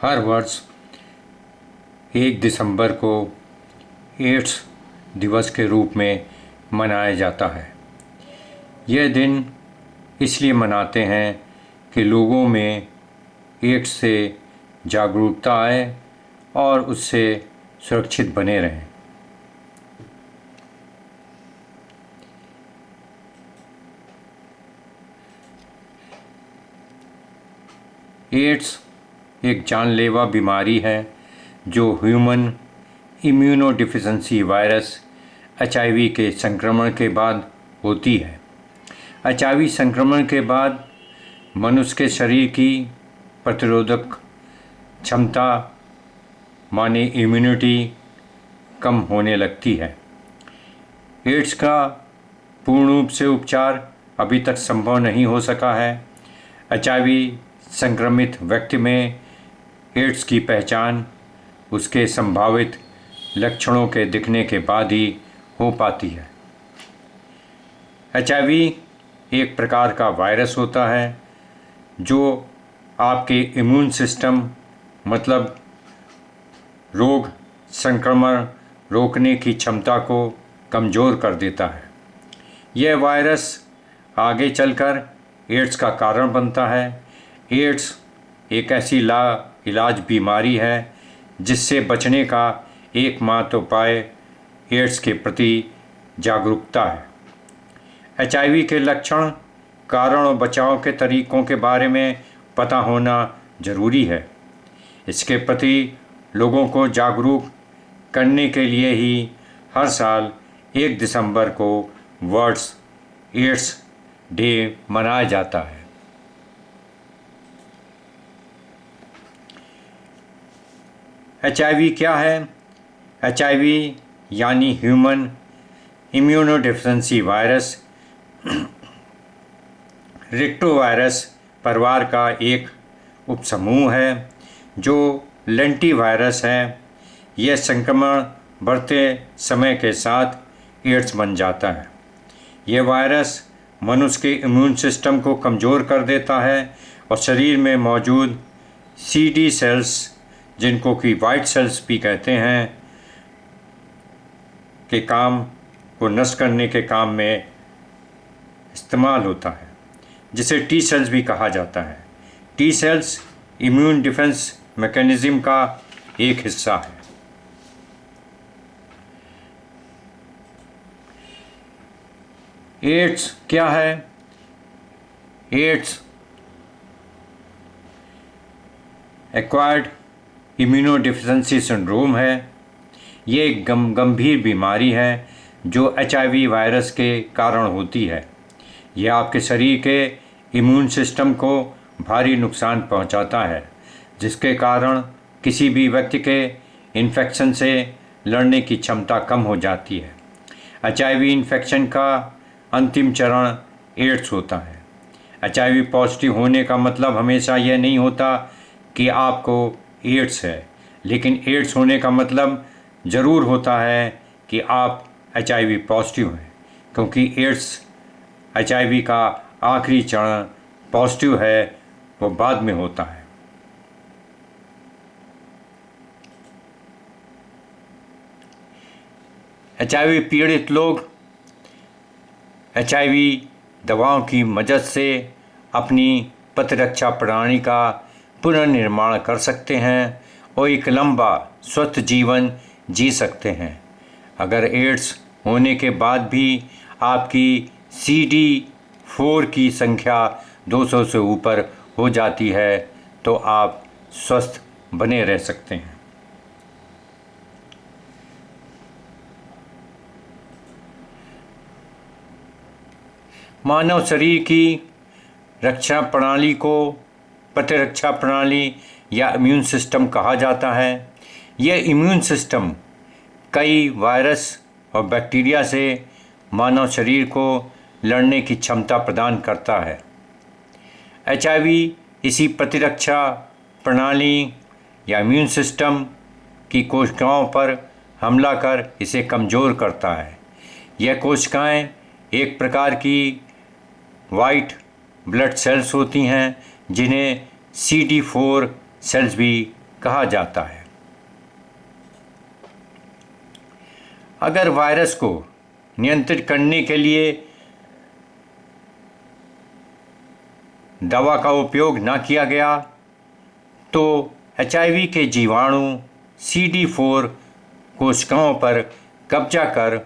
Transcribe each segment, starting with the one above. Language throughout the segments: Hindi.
हर वर्ष 1 दिसंबर को एड्स दिवस के रूप में मनाया जाता है। यह दिन इसलिए मनाते हैं कि लोगों में एड्स से जागरूकता आए और उससे सुरक्षित बने रहें। एड्स एक जानलेवा बीमारी है जो ह्यूमन इम्यूनोडिफिशेंसी वायरस HIV के संक्रमण के बाद होती है। HIV संक्रमण के बाद मनुष्य के शरीर की प्रतिरोधक क्षमता माने इम्यूनिटी कम होने लगती है। एड्स का पूर्ण रूप से उपचार अभी तक संभव नहीं हो सका है। HIV संक्रमित व्यक्ति में एड्स की पहचान उसके संभावित लक्षणों के दिखने के बाद ही हो पाती है। HIV एक प्रकार का वायरस होता है जो आपके इम्यून सिस्टम मतलब रोग संक्रमण रोकने की क्षमता को कमज़ोर कर देता है। यह वायरस आगे चलकर एड्स का कारण बनता है। एड्स एक ऐसी लाइलाज बीमारी है जिससे बचने का एकमात्र उपाय एड्स के प्रति जागरूकता है। HIV के लक्षण, कारण और बचाव के तरीकों के बारे में पता होना जरूरी है। इसके प्रति लोगों को जागरूक करने के लिए ही हर साल 1 दिसंबर को वर्ल्ड एड्स डे मनाया जाता है। HIV क्या है? HIV यानी ह्यूमन इम्यूनोडिफिशेंसी वायरस रेक्टोवायरस परिवार का एक उपसमूह है जो लेंटिवायरस है। यह संक्रमण बढ़ते समय के साथ एड्स बन जाता है। यह वायरस मनुष्य के इम्यून सिस्टम को कमज़ोर कर देता है और शरीर में मौजूद CD सेल्स, जिनको कि वाइट सेल्स भी कहते हैं, के काम को नष्ट करने के काम में इस्तेमाल होता है, जिसे T सेल्स भी कहा जाता है। T cells immune defence mechanism का एक हिस्सा है। एड्स क्या है? एड्स एक्वायर्ड इम्यूनोडिफिशेंसी सिंड्रोम है। ये एक गंभीर बीमारी है जो HIV वायरस के कारण होती है। यह आपके शरीर के इम्यून सिस्टम को भारी नुकसान पहुंचाता है, जिसके कारण किसी भी व्यक्ति के इन्फेक्शन से लड़ने की क्षमता कम हो जाती है। HIV इन्फेक्शन का अंतिम चरण एड्स होता है। HIV पॉजिटिव होने का मतलब हमेशा यह नहीं होता कि आपको एड्स है, लेकिन एड्स होने का मतलब ज़रूर होता है कि आप HIV पॉजिटिव हैं, क्योंकि एड्स HIV का आखिरी चरण पॉजिटिव है, वो बाद में होता है। HIV पीड़ित लोग HIV दवाओं की मदद से अपनी प्रतिरक्षा प्रणाली का पुनर्निर्माण कर सकते हैं और एक लंबा स्वस्थ जीवन जी सकते हैं। अगर एड्स होने के बाद भी आपकी CD4 की संख्या 200 से ऊपर हो जाती है तो आप स्वस्थ बने रह सकते हैं। मानव शरीर की रक्षा प्रणाली को प्रतिरक्षा प्रणाली या इम्यून सिस्टम कहा जाता है। यह इम्यून सिस्टम कई वायरस और बैक्टीरिया से मानव शरीर को लड़ने की क्षमता प्रदान करता है। HIV इसी प्रतिरक्षा प्रणाली या इम्यून सिस्टम की कोशिकाओं पर हमला कर इसे कमज़ोर करता है। यह कोशिकाएं एक प्रकार की वाइट ब्लड सेल्स होती हैं जिन्हें CD4 सेल्स भी कहा जाता है। अगर वायरस को नियंत्रित करने के लिए दवा का उपयोग न किया गया तो HIV के जीवाणु CD4 कोशिकाओं पर कब्जा कर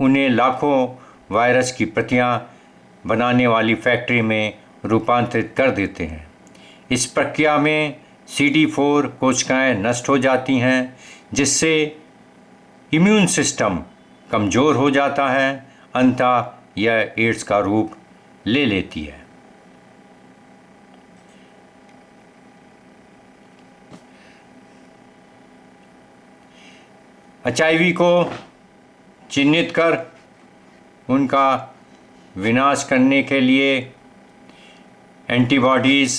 उन्हें लाखों वायरस की प्रतियां बनाने वाली फैक्ट्री में रूपांतरित कर देते हैं। इस प्रक्रिया में CD4 कोशिकाएं नष्ट हो जाती हैं, जिससे इम्यून सिस्टम कमज़ोर हो जाता है। अंततः यह एड्स का रूप ले लेती है। HIV को चिन्हित कर उनका विनाश करने के लिए एंटीबॉडीज़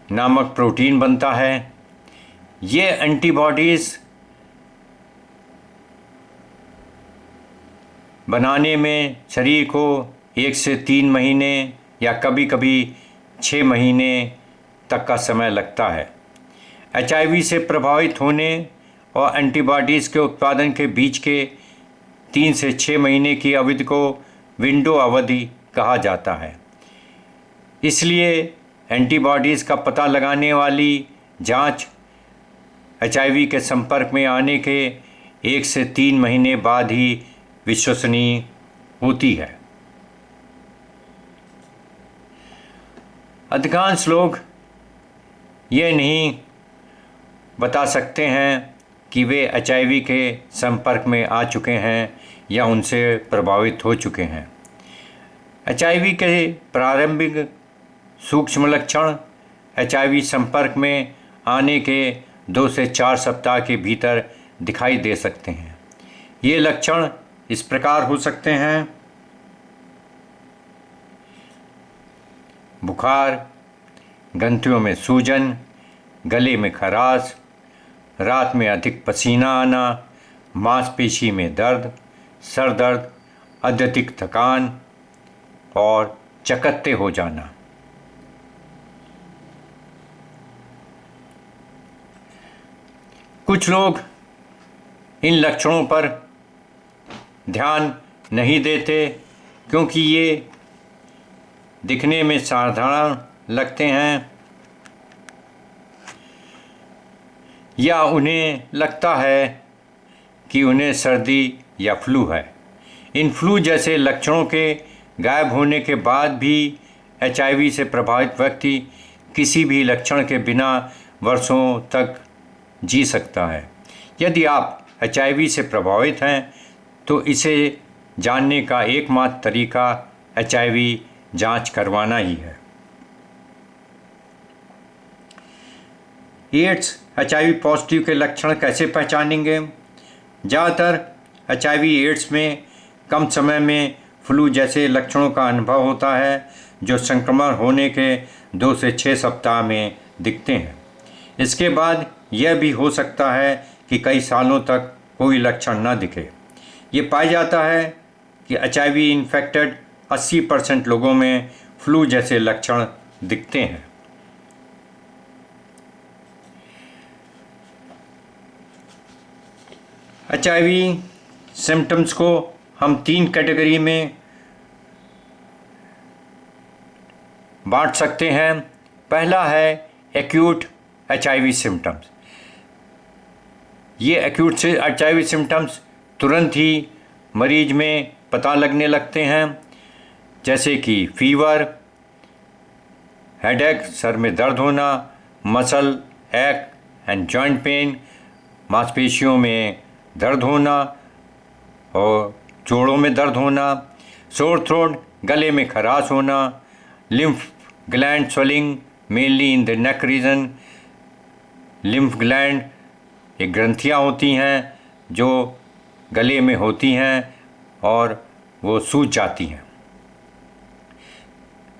नामक प्रोटीन बनता है। ये एंटीबॉडीज़ बनाने में शरीर को 1 से 3 महीने या कभी कभी 6 महीने तक का समय लगता है। HIV से प्रभावित होने और एंटीबॉडीज़ के उत्पादन के बीच के 3 से 6 महीने की अवधि को विंडो अवधि कहा जाता है। इसलिए एंटीबॉडीज़ का पता लगाने वाली जांच HIV के संपर्क में आने के 1 से 3 महीने बाद ही विश्वसनीय होती है। अधिकांश लोग ये नहीं बता सकते हैं कि वे HIV के संपर्क में आ चुके हैं या उनसे प्रभावित हो चुके हैं। HIV के प्रारंभिक सूक्ष्म लक्षण HIV संपर्क में आने के 2 से 4 सप्ताह के भीतर दिखाई दे सकते हैं। ये लक्षण इस प्रकार हो सकते हैं: बुखार, ग्रंथियों में सूजन, गले में खराश, रात में अधिक पसीना आना, मांसपेशी में दर्द, सर दर्द, अत्यधिक थकान और चकत्ते हो जाना। कुछ लोग इन लक्षणों पर ध्यान नहीं देते क्योंकि ये दिखने में साधारण लगते हैं या उन्हें लगता है कि उन्हें सर्दी या फ्लू है। इन फ्लू जैसे लक्षणों के गायब होने के बाद भी HIV से प्रभावित व्यक्ति किसी भी लक्षण के बिना वर्षों तक जी सकता है। यदि आप HIV से प्रभावित हैं तो इसे जानने का एकमात्र तरीका HIV जांच करवाना ही है। एड्स HIV पॉजिटिव के लक्षण कैसे पहचानेंगे? ज़्यादातर HIV एड्स में कम समय में फ्लू जैसे लक्षणों का अनुभव होता है, जो संक्रमण होने के 2 से 6 सप्ताह में दिखते हैं। इसके बाद यह भी हो सकता है कि कई सालों तक कोई लक्षण न दिखे। ये पाया जाता है कि HIV इन्फेक्टेड 80% लोगों में फ्लू जैसे लक्षण दिखते हैं। HIV सिम्टम्स को हम 3 कैटेगरी में बांट सकते हैं। पहला है एक्यूट HIV सिम्टम्स। ये एक्यूट से HIV सिम्टम्स तुरंत ही मरीज में पता लगने लगते हैं, जैसे कि फीवर, हेडेक, सर में दर्द होना, मसल एक एंड जॉइंट पेन, मांसपेशियों में दर्द होना और जोड़ों में दर्द होना, सोर थ्रोट, गले में खराश होना, lymph gland swelling mainly in the neck region. Lymph gland एक ग्रंथियाँ होती हैं जो गले में होती हैं और वो सूज जाती हैं।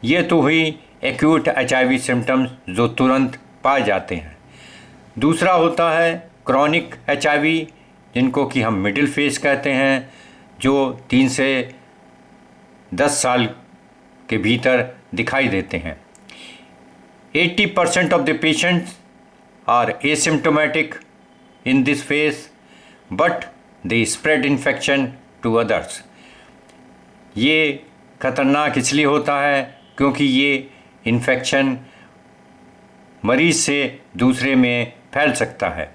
ये तो हुई एक्यूट HIV सिम्टम्स जो तुरंत पाए जाते हैं। दूसरा होता है क्रॉनिक HIV, जिनको कि हम मिडिल फेज कहते हैं, जो 3 से 10 साल के भीतर दिखाई देते हैं। 80% of the patients are asymptomatic in this phase, but they spread infection to others. ये खतरनाक इसलिए होता है क्योंकि ये इन्फेक्शन मरीज से दूसरे में फैल सकता है।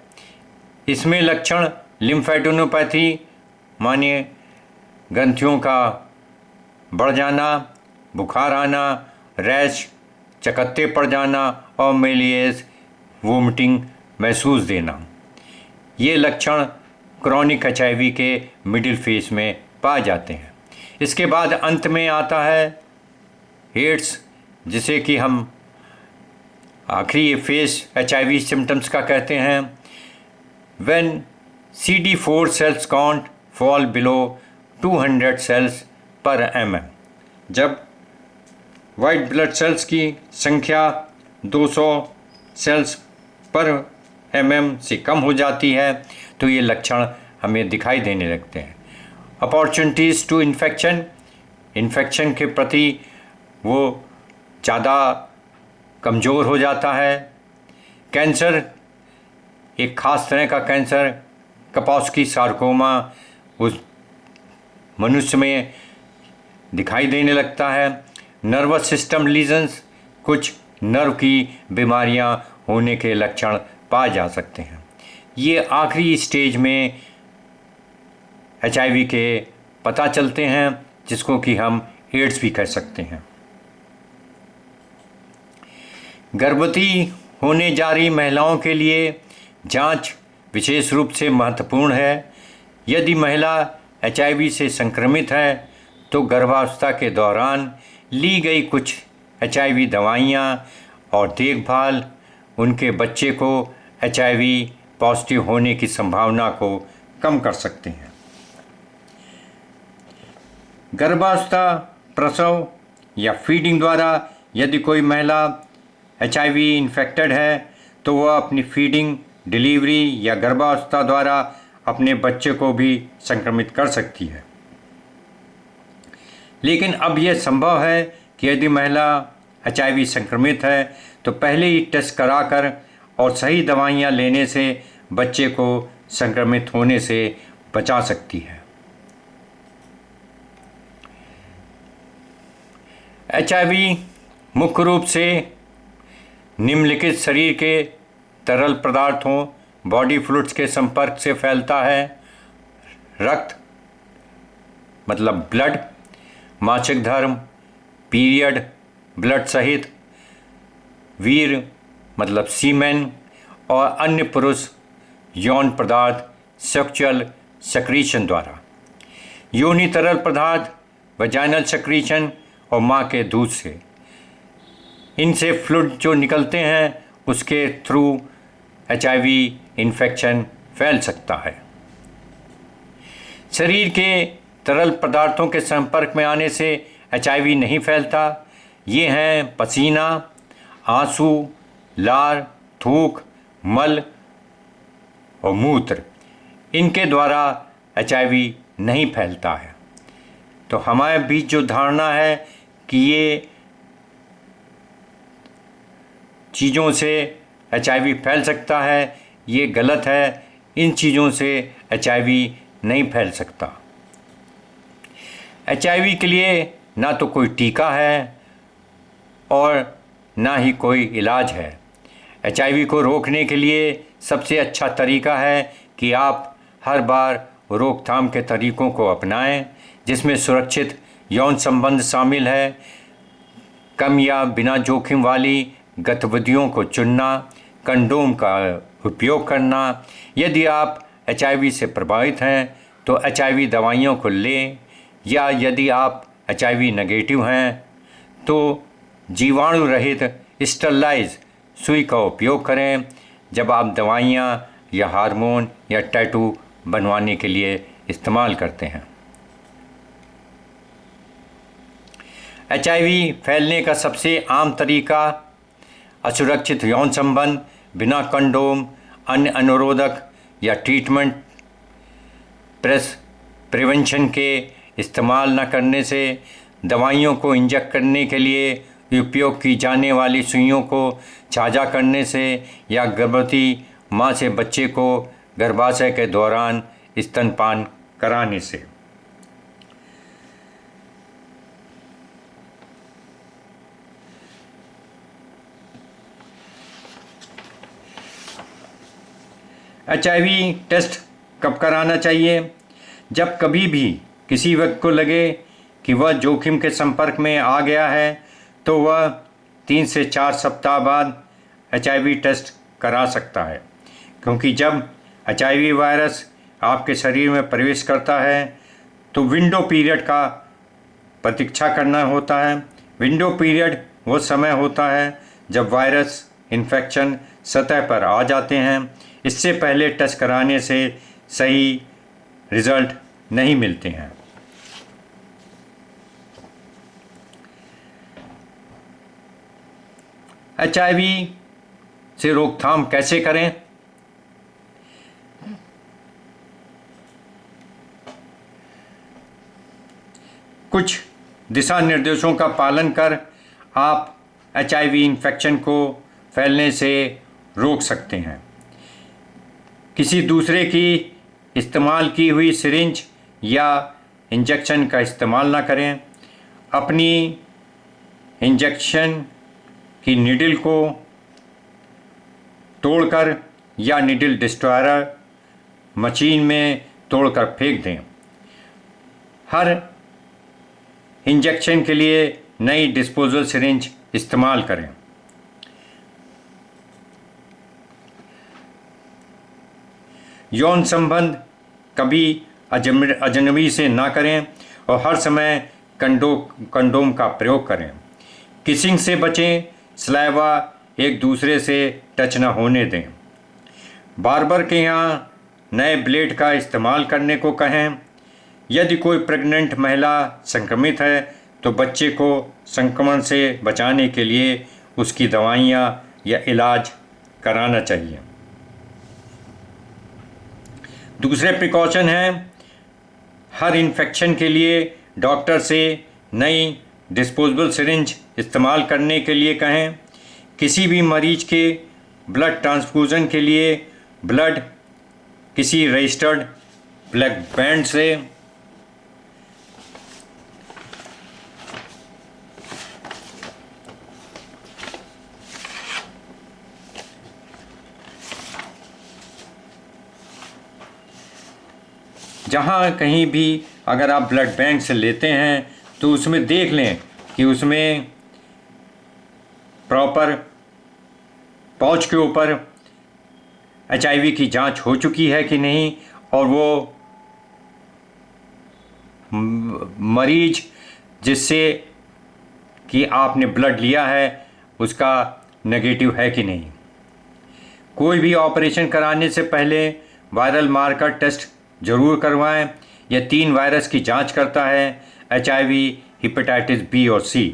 इसमें लक्षण लिम्फेडेनोपैथी माने ग्रंथियों का बढ़ जाना, बुखार आना, रैश, चकत्ते पड़ जाना और मेलिएज वोमिटिंग महसूस देना। ये लक्षण क्रॉनिक HIV के मिडिल फेज में पाए जाते हैं। इसके बाद अंत में आता है एड्स, जिसे कि हम आखिरी फेज HIV सिम्टम्स का कहते हैं। When CD4 cells count fall below 200 cells per mm, जब वाइट ब्लड सेल्स की संख्या 200 सेल्स पर mm से कम हो जाती है तो ये लक्षण हमें दिखाई देने लगते हैं। अपॉर्चुनिटीज़ टू इन्फेक्शन के प्रति वो ज़्यादा कमज़ोर हो जाता है। कैंसर, एक ख़ास तरह का कैंसर कपास्की सार्कोमा उस मनुष्य में दिखाई देने लगता है। नर्वस सिस्टम लीजन्स, कुछ नर्व की बीमारियां होने के लक्षण पाए जा सकते हैं। ये आखिरी स्टेज में HIV के पता चलते हैं, जिसको कि हम एड्स भी कह सकते हैं। गर्भवती होने जा रही महिलाओं के लिए जांच विशेष रूप से महत्वपूर्ण है। यदि महिला HIV से संक्रमित है तो गर्भावस्था के दौरान ली गई कुछ HIV दवाइयाँ और देखभाल उनके बच्चे को HIV पॉजिटिव होने की संभावना को कम कर सकते हैं। गर्भावस्था, प्रसव या फीडिंग द्वारा यदि कोई महिला HIV इन्फेक्टेड है तो वह अपनी फीडिंग, डिलीवरी या गर्भावस्था द्वारा अपने बच्चे को भी संक्रमित कर सकती है। लेकिन अब यह संभव है कि यदि महिला HIV संक्रमित है तो पहले ही टेस्ट कराकर और सही दवाइयाँ लेने से बच्चे को संक्रमित होने से बचा सकती है। HIV मुख्य रूप से निम्नलिखित शरीर के तरल पदार्थों, बॉडी फ्लूइड्स के संपर्क से फैलता है। रक्त मतलब ब्लड, मासिक धर्म, पीरियड ब्लड सहित, वीर मतलब सीमेन और अन्य पुरुष यौन पदार्थ सेक्सुअल सेक्रीशन द्वारा। योनि तरल पदार्थ वजाइनल सेक्रीशन और माँ के दूध से। इनसे फ्लूइड जो निकलते हैं उसके थ्रू HIV इन्फेक्शन फैल सकता है। शरीर के तरल पदार्थों के संपर्क में आने से HIV नहीं फैलता। ये हैं पसीना, आंसू, लार, थूक, मल और मूत्र। इनके द्वारा HIV नहीं फैलता है। तो हमारे बीच जो धारणा है कि ये चीज़ों से HIV फैल सकता है, ये गलत है। इन चीज़ों से HIV नहीं फैल सकता। HIV के लिए ना तो कोई टीका है और ना ही कोई इलाज है। HIV को रोकने के लिए सबसे अच्छा तरीका है कि आप हर बार रोकथाम के तरीकों को अपनाएं, जिसमें सुरक्षित यौन संबंध शामिल है, कम या बिना जोखिम वाली गतिविधियों को चुनना, कंडोम का उपयोग करना। यदि आप HIV से प्रभावित हैं तो HIV दवाइयों को लें, या यदि आप HIV नेगेटिव हैं तो जीवाणु रहित स्टरलाइज सुई का उपयोग करें जब आप दवाइयाँ या हार्मोन या टैटू बनवाने के लिए इस्तेमाल करते हैं। HIV फैलने का सबसे आम तरीका असुरक्षित यौन संबंध, बिना कंडोम, अन्य अनुरोधक या ट्रीटमेंट प्रिवेंशन के इस्तेमाल न करने से, दवाइयों को इंजेक्ट करने के लिए उपयोग की जाने वाली सुइयों को साझा करने से या गर्भवती माँ से बच्चे को गर्भाशय के दौरान स्तनपान कराने से। HIV टेस्ट कब कराना चाहिए? जब कभी भी किसी व्यक्ति को लगे कि वह जोखिम के संपर्क में आ गया है तो वह 3 से 4 सप्ताह बाद HIV टेस्ट करा सकता है, क्योंकि जब HIV वायरस आपके शरीर में प्रवेश करता है तो विंडो पीरियड का प्रतीक्षा करना होता है। विंडो पीरियड वो समय होता है जब वायरस इन्फेक्शन सतह पर आ जाते हैं। इससे पहले टेस्ट कराने से सही रिजल्ट नहीं मिलते हैं। HIV से रोकथाम कैसे करें? कुछ दिशा निर्देशों का पालन कर आप HIV इन्फेक्शन को फैलने से रोक सकते हैं। किसी दूसरे की इस्तेमाल की हुई सिरिंज या इंजेक्शन का इस्तेमाल ना करें। अपनी इंजेक्शन की नीडल को तोड़कर या नीडल डिस्ट्रॉयर मशीन में तोड़कर फेंक दें। हर इंजेक्शन के लिए नई डिस्पोजल सिरिंज इस्तेमाल करें। यौन संबंध कभी अजनबी से ना करें और हर समय कंडोम का प्रयोग करें। किसिंग से बचें। सलाइवा एक दूसरे से टच न होने दें। बार्बर के यहाँ नए ब्लेड का इस्तेमाल करने को कहें। यदि कोई प्रेग्नेंट महिला संक्रमित है तो बच्चे को संक्रमण से बचाने के लिए उसकी दवाइयाँ या इलाज कराना चाहिए। दूसरे प्रिकॉशन हैं, हर इन्फेक्शन के लिए डॉक्टर से नई डिस्पोजेबल सिरिंज इस्तेमाल करने के लिए कहें। किसी भी मरीज के ब्लड ट्रांसफ्यूज़न के लिए ब्लड किसी रजिस्टर्ड ब्लड बैंक से जहाँ कहीं भी अगर आप ब्लड बैंक से लेते हैं तो उसमें देख लें कि उसमें प्रॉपर पाउच के ऊपर HIV की जांच हो चुकी है कि नहीं, और वो मरीज जिससे कि आपने ब्लड लिया है उसका नेगेटिव है कि नहीं। कोई भी ऑपरेशन कराने से पहले वायरल मार्कर टेस्ट जरूर करवाएं। यह 3 वायरस की जांच करता है, HIV, हेपेटाइटिस B और C।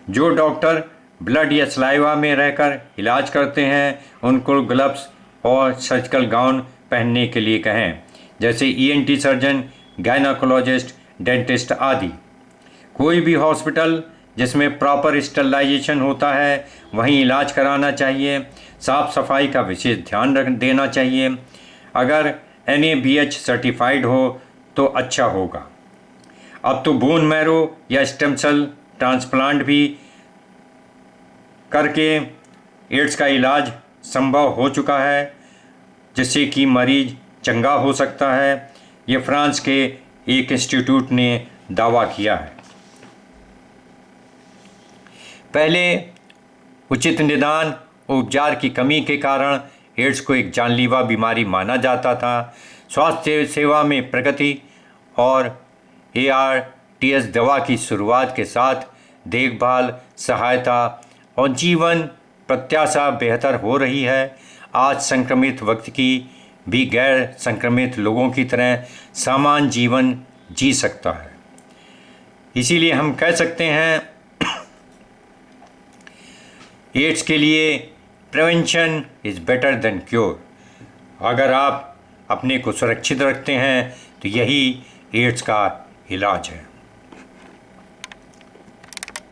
जो डॉक्टर ब्लड या सलाइवा में रहकर इलाज करते हैं उनको ग्लव्स और सर्जिकल गाउन पहनने के लिए कहें, जैसे ENT सर्जन, गायनाकोलॉजिस्ट, डेंटिस्ट आदि। कोई भी हॉस्पिटल जिसमें प्रॉपर स्टरलाइजेशन होता है वहीं इलाज कराना चाहिए। साफ सफाई का विशेष ध्यान देना चाहिए। अगर NABH सर्टिफाइड हो तो अच्छा होगा। अब तो बोन मैरो या स्टेम सेल ट्रांसप्लांट भी करके एड्स का इलाज संभव हो चुका है, जिससे कि मरीज चंगा हो सकता है। ये फ्रांस के एक इंस्टीट्यूट ने दावा किया है। पहले उचित निदान और उपचार की कमी के कारण एड्स को एक जानलेवा बीमारी माना जाता था। स्वास्थ्य सेवा में प्रगति और ARTS दवा की शुरुआत के साथ देखभाल, सहायता और जीवन प्रत्याशा बेहतर हो रही है। आज संक्रमित व्यक्ति की भी गैर संक्रमित लोगों की तरह सामान्य जीवन जी सकता है। इसीलिए हम कह सकते हैं एड्स के लिए prevention is better than cure. अगर आप अपने को सुरक्षित रखते हैं तो यही एड्स का इलाज है।